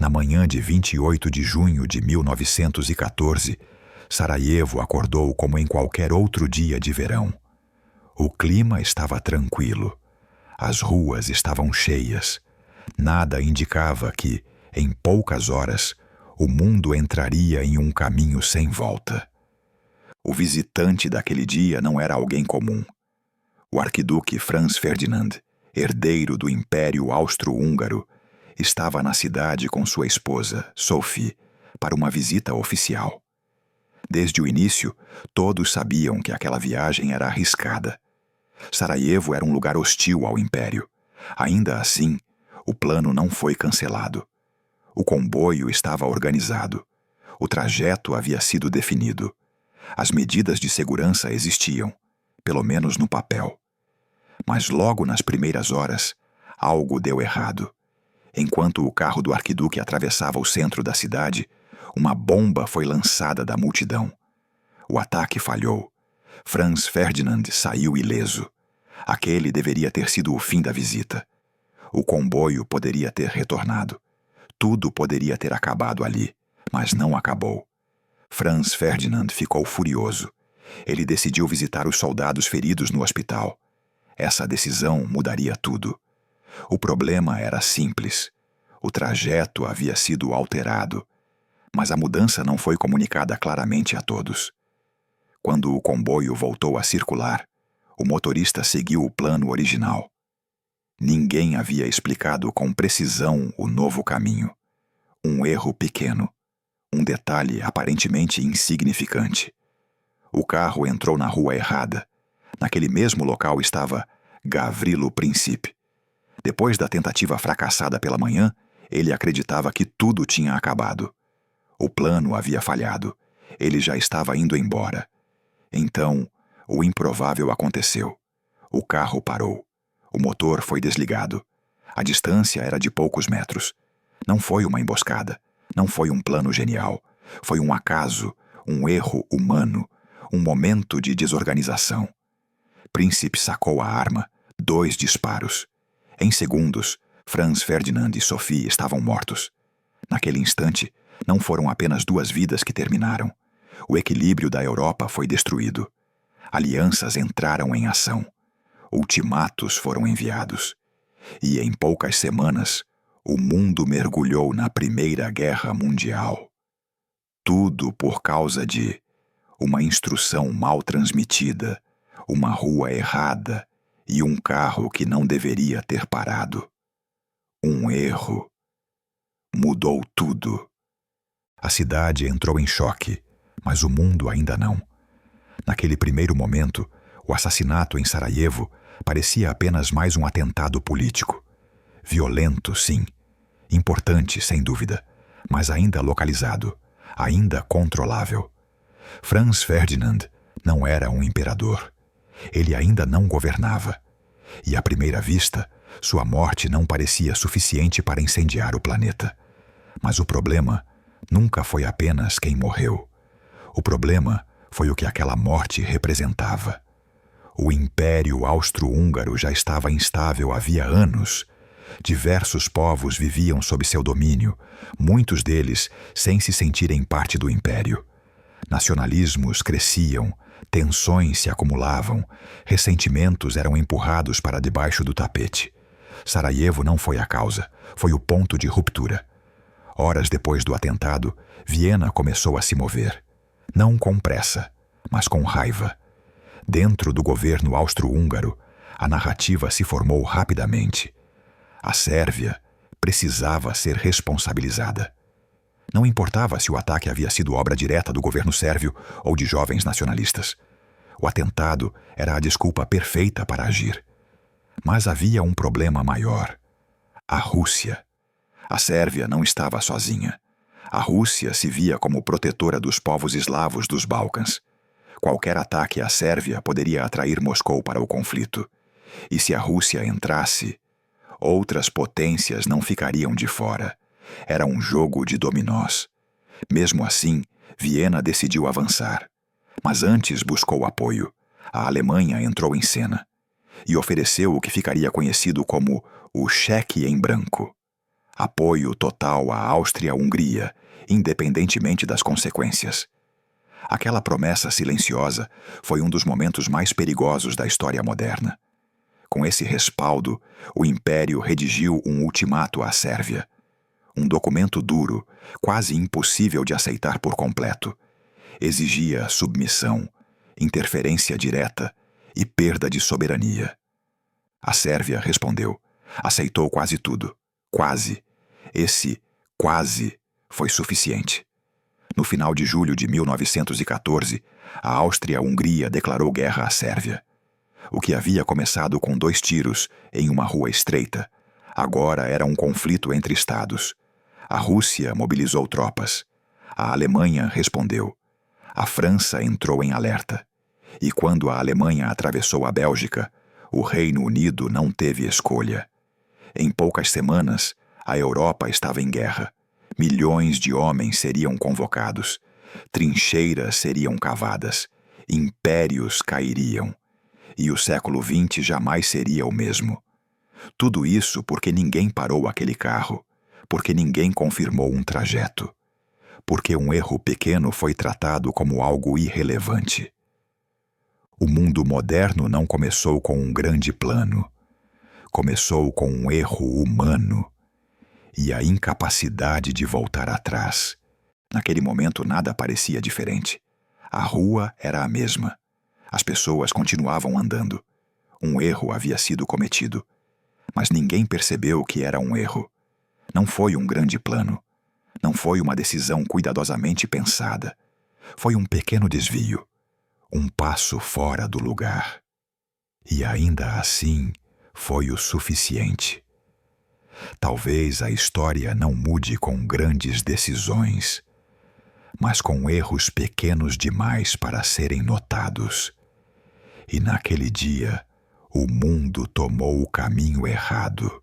Na manhã de 28 de junho de 1914, Sarajevo acordou como em qualquer outro dia de verão. O clima estava tranquilo. As ruas estavam cheias. Nada indicava que, em poucas horas, o mundo entraria em um caminho sem volta. O visitante daquele dia não era alguém comum. O arquiduque Franz Ferdinand, herdeiro do Império Austro-Húngaro, estava na cidade com sua esposa, Sophie, para uma visita oficial. Desde o início, todos sabiam que aquela viagem era arriscada. Sarajevo era um lugar hostil ao Império. Ainda assim, o plano não foi cancelado. O comboio estava organizado. O trajeto havia sido definido. As medidas de segurança existiam, pelo menos no papel. Mas logo nas primeiras horas, algo deu errado. Enquanto o carro do arquiduque atravessava o centro da cidade, uma bomba foi lançada da multidão. O ataque falhou. Franz Ferdinand saiu ileso. Aquele deveria ter sido o fim da visita. O comboio poderia ter retornado. Tudo poderia ter acabado ali, mas não acabou. Franz Ferdinand ficou furioso. Ele decidiu visitar os soldados feridos no hospital. Essa decisão mudaria tudo. O problema era simples. O trajeto havia sido alterado, mas a mudança não foi comunicada claramente a todos. Quando o comboio voltou a circular, o motorista seguiu o plano original. Ninguém havia explicado com precisão o novo caminho. Um erro pequeno. Um detalhe aparentemente insignificante. O carro entrou na rua errada. Naquele mesmo local estava Gavrilo Princip. Depois da tentativa fracassada pela manhã, ele acreditava que tudo tinha acabado. O plano havia falhado. Ele já estava indo embora. Então, o improvável aconteceu. O carro parou. O motor foi desligado. A distância era de poucos metros. Não foi uma emboscada. Não foi um plano genial. Foi um acaso, um erro humano, um momento de desorganização. Príncipe sacou a arma. 2 disparos. Em segundos, Franz Ferdinand e Sophie estavam mortos. Naquele instante, não foram apenas 2 vidas que terminaram. O equilíbrio da Europa foi destruído. Alianças entraram em ação. Ultimatos foram enviados. E em poucas semanas, o mundo mergulhou na Primeira Guerra Mundial. Tudo por causa de uma instrução mal transmitida, uma rua errada e um carro que não deveria ter parado. Um erro. Mudou tudo. A cidade entrou em choque, mas o mundo ainda não. Naquele primeiro momento, o assassinato em Sarajevo parecia apenas mais um atentado político. Violento, sim. Importante, sem dúvida, mas ainda localizado, ainda controlável. Franz Ferdinand não era um imperador. Ele ainda não governava. E à primeira vista, sua morte não parecia suficiente para incendiar o planeta. Mas o problema nunca foi apenas quem morreu. O problema foi o que aquela morte representava. O Império Austro-Húngaro já estava instável havia anos. Diversos povos viviam sob seu domínio, muitos deles sem se sentirem parte do Império. Nacionalismos cresciam, tensões se acumulavam, ressentimentos eram empurrados para debaixo do tapete. Sarajevo não foi a causa, foi o ponto de ruptura. Horas depois do atentado, Viena começou a se mover. Não com pressa, mas com raiva. Dentro do governo austro-húngaro, a narrativa se formou rapidamente. A Sérvia precisava ser responsabilizada. Não importava se o ataque havia sido obra direta do governo sérvio ou de jovens nacionalistas. O atentado era a desculpa perfeita para agir. Mas havia um problema maior. A Rússia. A Sérvia não estava sozinha. A Rússia se via como protetora dos povos eslavos dos Balcãs. Qualquer ataque à Sérvia poderia atrair Moscou para o conflito. E se a Rússia entrasse, outras potências não ficariam de fora. Era um jogo de dominós. Mesmo assim, Viena decidiu avançar. Mas antes buscou apoio. A Alemanha entrou em cena e ofereceu o que ficaria conhecido como o cheque em branco. Apoio total à Áustria-Hungria, independentemente das consequências. Aquela promessa silenciosa foi um dos momentos mais perigosos da história moderna. Com esse respaldo, o Império redigiu um ultimato à Sérvia. Um documento duro, quase impossível de aceitar por completo. Exigia submissão, interferência direta e perda de soberania. A Sérvia respondeu. Aceitou quase tudo. Quase. Esse quase foi suficiente. No final de julho de 1914, a Áustria-Hungria declarou guerra à Sérvia. O que havia começado com 2 tiros em uma rua estreita, agora era um conflito entre estados. A Rússia mobilizou tropas. A Alemanha respondeu. A França entrou em alerta. E quando a Alemanha atravessou a Bélgica, o Reino Unido não teve escolha. Em poucas semanas, a Europa estava em guerra. Milhões de homens seriam convocados. Trincheiras seriam cavadas. Impérios cairiam. E o século XX jamais seria o mesmo. Tudo isso porque ninguém parou aquele carro. Porque ninguém confirmou um trajeto. Porque um erro pequeno foi tratado como algo irrelevante. O mundo moderno não começou com um grande plano. Começou com um erro humano. E a incapacidade de voltar atrás. Naquele momento nada parecia diferente. A rua era a mesma. As pessoas continuavam andando. Um erro havia sido cometido. Mas ninguém percebeu que era um erro. Não foi um grande plano. Não foi uma decisão cuidadosamente pensada. Foi um pequeno desvio. Um passo fora do lugar. E ainda assim foi o suficiente. Talvez a história não mude com grandes decisões, mas com erros pequenos demais para serem notados. E naquele dia, o mundo tomou o caminho errado.